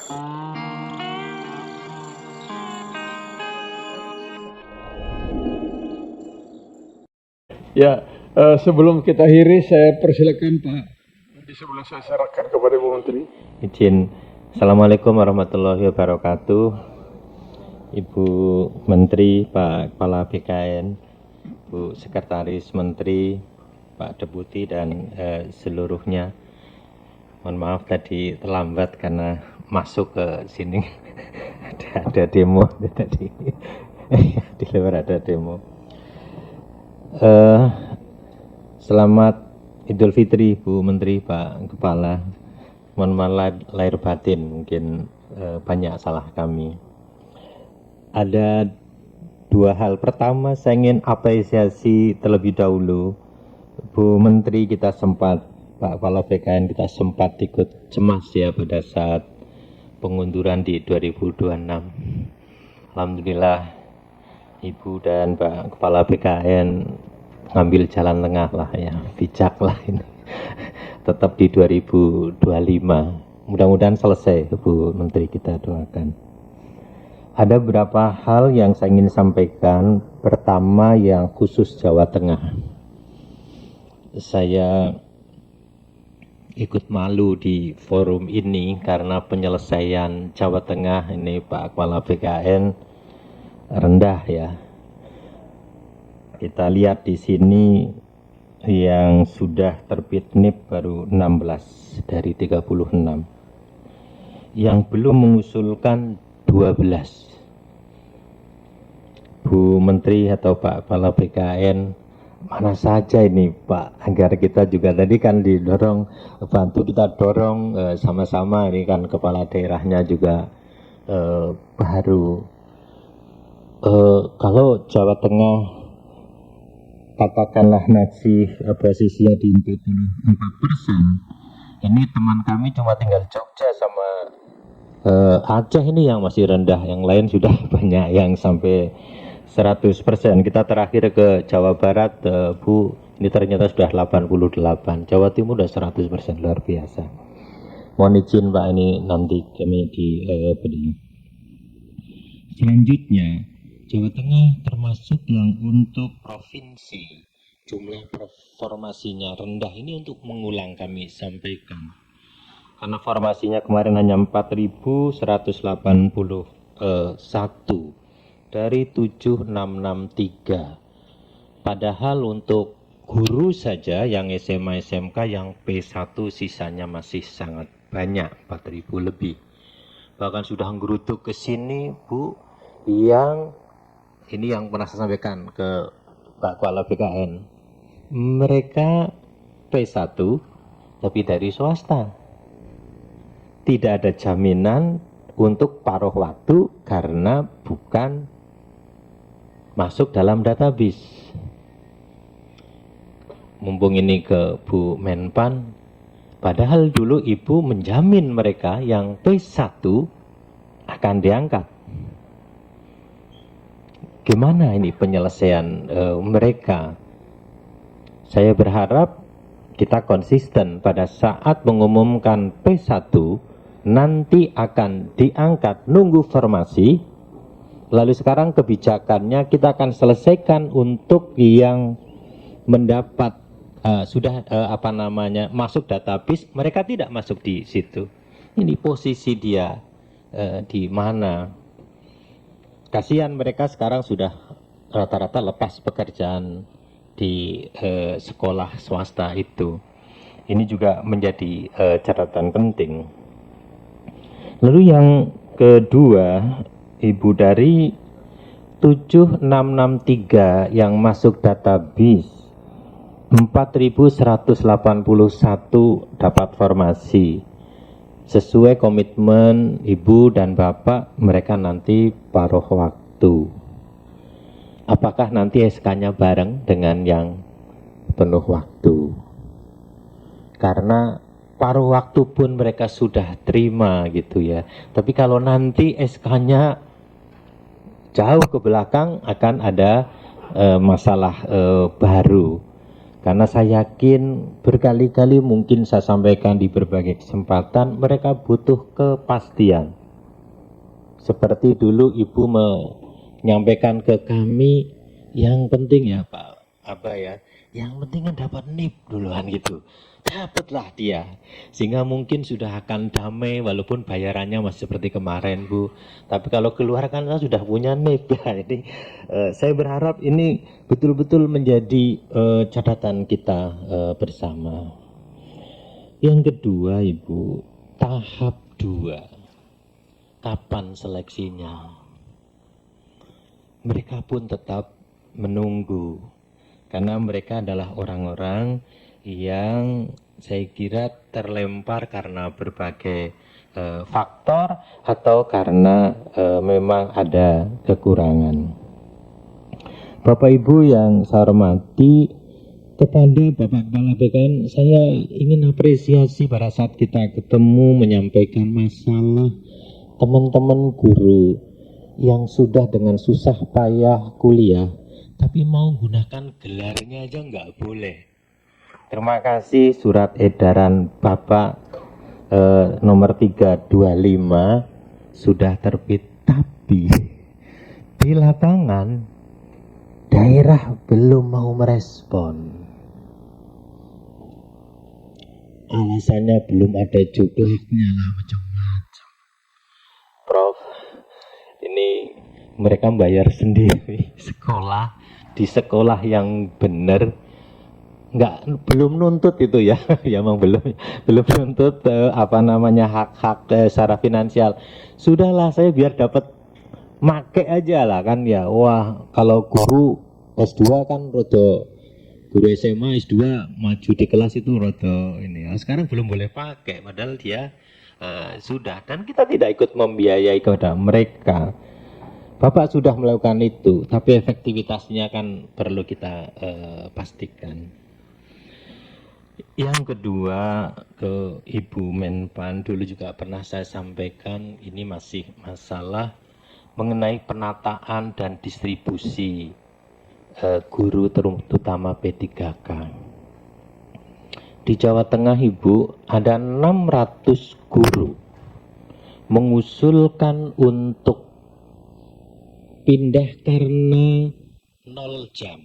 Ya, sebelum kita akhiri, saya persilakan Pak. Di sebelah saya serahkan kepada Bu Menteri. Izin. Assalamualaikum warahmatullahi wabarakatuh. Ibu Menteri, Pak Kepala BKN, Bu Sekretaris Menteri, Pak Deputi dan seluruhnya. Mohon maaf tadi terlambat karena masuk ke sini ada demo tadi. Di luar ada demo. Selamat Idul Fitri Bu Menteri, Pak Kepala. Mohon maaf lahir batin, mungkin banyak salah kami. Ada dua hal. Pertama, saya ingin apresiasi terlebih dahulu Bu Menteri, kita sempat, Pak Kepala BKN, kita sempat ikut cemas ya pada saat pengunduran di 2026. Alhamdulillah Ibu dan Pak Kepala BKN ngambil jalan tengah lah ya, bijak lah ini. Tetap di 2025. Mudah-mudahan selesai Bu Menteri, kita doakan. Ada beberapa hal yang saya ingin sampaikan. Pertama yang khusus Jawa Tengah. Saya ikut malu di forum ini karena penyelesaian Jawa Tengah ini Pak Kepala BKN rendah ya. Kita lihat di sini yang sudah terbit NIP baru 16 dari 36. Yang belum mengusulkan 12. Bu Menteri atau Pak Kepala BKN, mana saja ini Pak, agar kita juga tadi kan didorong, bantu kita dorong sama-sama, ini kan kepala daerahnya juga baru. Kalau Jawa Tengah katakanlah posisinya di 44%, ini teman kami cuma tinggal Jogja sama Aceh ini yang masih rendah, yang lain sudah banyak yang sampai 100%. Kita terakhir ke Jawa Barat, Bu, ini ternyata sudah 88, Jawa Timur sudah 100%, luar biasa. Mohon izin Pak, ini nanti kami di selanjutnya. Jawa Tengah termasuk yang untuk provinsi jumlah formasinya rendah, ini untuk mengulang kami sampaikan karena formasinya kemarin hanya 4.181 dari 7.663, padahal untuk guru saja yang SMA SMK yang P1 sisanya masih sangat banyak, 4.000 lebih. Bahkan sudah ngerutuk ke sini Bu, yang ini yang pernah saya sampaikan ke Pak Kepala BKN, mereka P1 tapi dari swasta, tidak ada jaminan untuk paruh waktu karena bukan masuk dalam database. Mumpung ini ke Bu Menpan, padahal dulu Ibu menjamin mereka yang P1 akan diangkat. Gimana ini penyelesaian mereka? Saya berharap kita konsisten pada saat mengumumkan P1 nanti akan diangkat, nunggu formasi. Lalu sekarang kebijakannya kita akan selesaikan untuk yang mendapat masuk database, mereka tidak masuk di situ. Ini posisi dia di mana? Kasihan mereka sekarang sudah rata-rata lepas pekerjaan di sekolah swasta itu. Ini juga menjadi catatan penting. Lalu yang kedua, Ibu, dari 7.663 yang masuk database, 4.181 dapat formasi. Sesuai komitmen Ibu dan Bapak, mereka nanti paruh waktu. Apakah nanti SK-nya bareng dengan yang penuh waktu? Karena paruh waktu pun mereka sudah terima gitu ya. Tapi kalau nanti SK-nya jauh ke belakang, akan ada masalah baru. Karena saya yakin berkali-kali mungkin saya sampaikan di berbagai kesempatan, mereka butuh kepastian. Seperti dulu Ibu menyampaikan ke kami, yang penting ya Pak Abah ya, yang penting kan dapat NIP duluan gitu. Dapatlah dia, sehingga mungkin sudah akan damai walaupun bayarannya masih seperti kemarin Bu. Tapi kalau keluar kan sudah punya NIP ya. Jadi saya berharap ini betul-betul menjadi catatan kita bersama. Yang kedua Ibu, tahap 2, kapan seleksinya? Mereka pun tetap menunggu, karena mereka adalah orang-orang yang saya kira terlempar karena berbagai faktor atau karena memang ada kekurangan. Bapak Ibu yang saya hormati, kepada Bapak Kepala BKN saya ingin apresiasi pada saat kita ketemu menyampaikan masalah teman-teman guru yang sudah dengan susah payah kuliah tapi mau gunakan gelarnya aja nggak boleh. Terima kasih surat edaran Bapak nomor 325 sudah terbit, tapi di lapangan daerah belum mau merespon. Alasannya belum ada jumlahnya lah, macam-macam. Prof, ini mereka bayar sendiri sekolah di sekolah yang benar, belum nuntut itu ya, ya memang belum nuntut hak-hak secara finansial. Sudahlah, saya biar dapat make aja lah kan ya. Wah, kalau guru S2 kan rodo, guru SMA S2 maju di kelas itu rodo ini. Sekarang belum boleh pakai, padahal dia sudah, dan kita tidak ikut membiayai kepada mereka. Bapak sudah melakukan itu, tapi efektivitasnya kan perlu kita pastikan. Yang kedua, ke Ibu Menpan, dulu juga pernah saya sampaikan, ini masih masalah mengenai penataan dan distribusi guru terutama P3K. Di Jawa Tengah Ibu, ada 600 guru mengusulkan untuk pindah karena 0 jam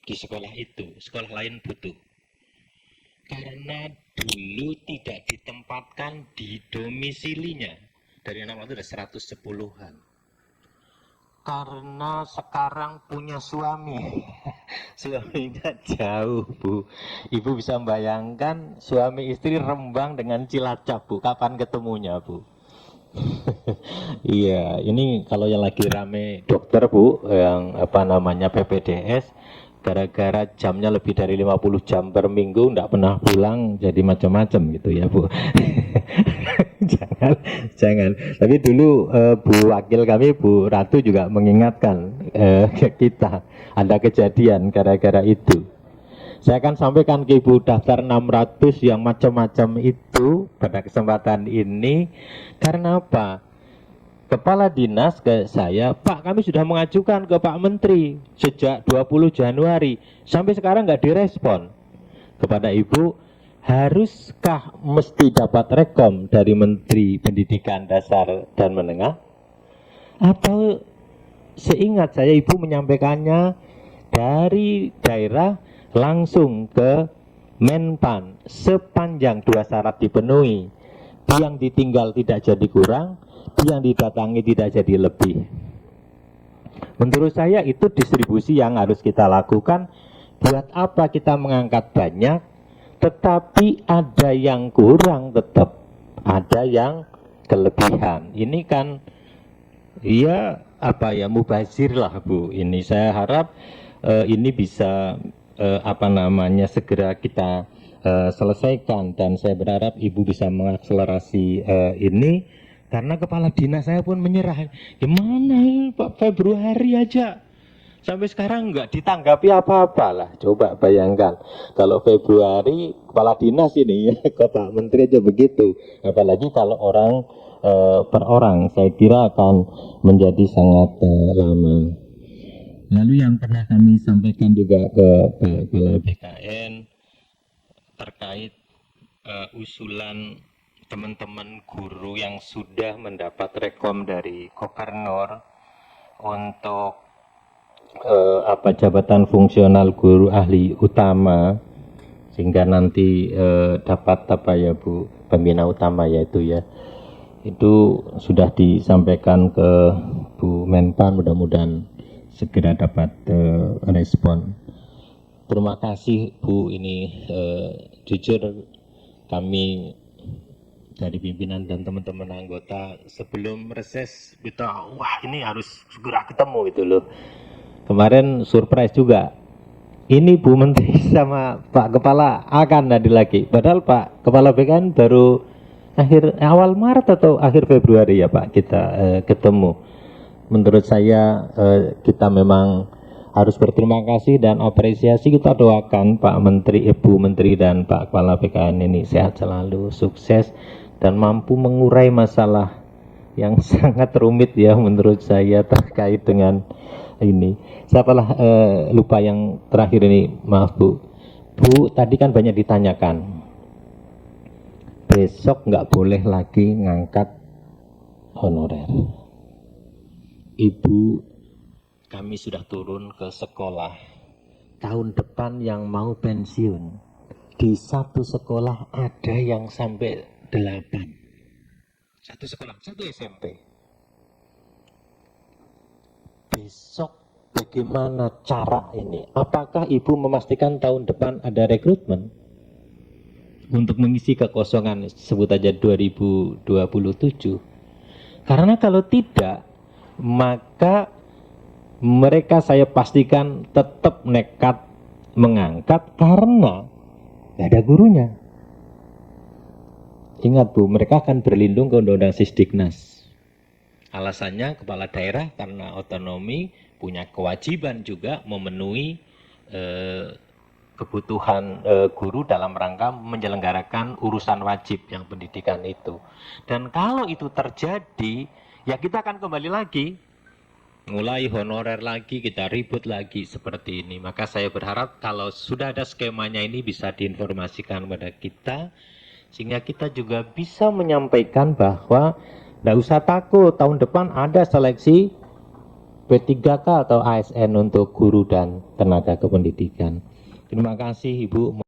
di sekolah itu, sekolah lain butuh. Karena dulu tidak ditempatkan di domisilinya, dari 600 ada 110-an. Karena sekarang punya suami, suaminya jauh Bu. Ibu bisa membayangkan suami istri Rembang dengan Cilacap Bu, kapan ketemunya Bu? Iya, ini kalau yang lagi rame dokter Bu, yang PPDS, gara-gara jamnya lebih dari 50 jam per minggu enggak pernah pulang, jadi macam-macam gitu ya Bu. jangan. Tapi dulu Bu Wakil kami Bu Ratu juga mengingatkan kita ada kejadian gara-gara itu. Saya akan sampaikan ke Ibu daftar 600 yang macam-macam itu pada kesempatan ini. Karena apa? Kepala dinas ke saya, Pak, kami sudah mengajukan ke Pak Menteri sejak 20 Januari. Sampai sekarang nggak direspon. Kepada Ibu, haruskah mesti dapat rekom dari Menteri Pendidikan Dasar dan Menengah? Atau seingat saya Ibu menyampaikannya dari daerah langsung ke Menpan sepanjang 2 syarat dipenuhi, yang ditinggal tidak jadi kurang, yang didatangi tidak jadi lebih. Menurut saya itu distribusi yang harus kita lakukan. Buat apa kita mengangkat banyak tetapi ada yang kurang, tetap ada yang kelebihan. Ini kan ya mubazir lah Bu. Ini saya harap ini bisa segera kita selesaikan, dan saya berharap Ibu bisa mengakselerasi ini, karena kepala dinas saya pun menyerah. Gimana Pak, Februari aja sampai sekarang nggak ditanggapi apa-apa lah. Coba bayangkan kalau Februari kepala dinas ini ya, ke Pak Menteri aja begitu, apalagi kalau orang per orang, saya kira akan menjadi sangat lama. Lalu yang pernah kami sampaikan juga ke Kepala BKN terkait usulan teman-teman guru yang sudah mendapat rekom dari gubernur untuk jabatan fungsional guru ahli utama, sehingga nanti dapat Bu pembina utama yaitu ya, itu sudah disampaikan ke Bu Menpan, mudah-mudahan segera dapat respon. Terima kasih Bu, ini jujur kami dari pimpinan dan teman-teman anggota sebelum reses kita wah ini harus segera ketemu gitu loh. Kemarin surprise juga, ini Bu Menteri sama Pak Kepala akan hadir lagi, padahal Pak Kepala BKN baru awal Maret atau akhir Februari ya Pak kita ketemu. Menurut saya kita memang harus berterima kasih dan apresiasi. Kita doakan Pak Menteri, Ibu Menteri dan Pak Kepala BKN ini sehat selalu, sukses dan mampu mengurai masalah yang sangat rumit ya menurut saya terkait dengan ini. Siapalah lupa yang terakhir ini, maaf Bu. Bu tadi kan banyak ditanyakan. Besok nggak boleh lagi ngangkat honorer. Ibu, kami sudah turun ke sekolah. Tahun depan yang mau pensiun, di satu sekolah ada yang sampai 8. Satu sekolah, satu SMP. Besok bagaimana cara ini? Apakah Ibu memastikan tahun depan ada rekrutmen untuk mengisi kekosongan, sebut aja 2027? Karena kalau tidak, maka mereka saya pastikan tetap nekat mengangkat karena nggak ada gurunya. Ingat Bu, mereka akan berlindung ke Undang-Undang Sisdiknas. Alasannya kepala daerah karena otonomi punya kewajiban juga memenuhi kebutuhan guru dalam rangka menyelenggarakan urusan wajib yang pendidikan itu. Dan kalau itu terjadi, ya kita akan kembali lagi, mulai honorer lagi, kita ribut lagi seperti ini. Maka saya berharap kalau sudah ada skemanya ini bisa diinformasikan kepada kita, sehingga kita juga bisa menyampaikan bahwa tidak usah takut, tahun depan ada seleksi P3K atau ASN untuk guru dan tenaga kependidikan. Terima kasih Ibu.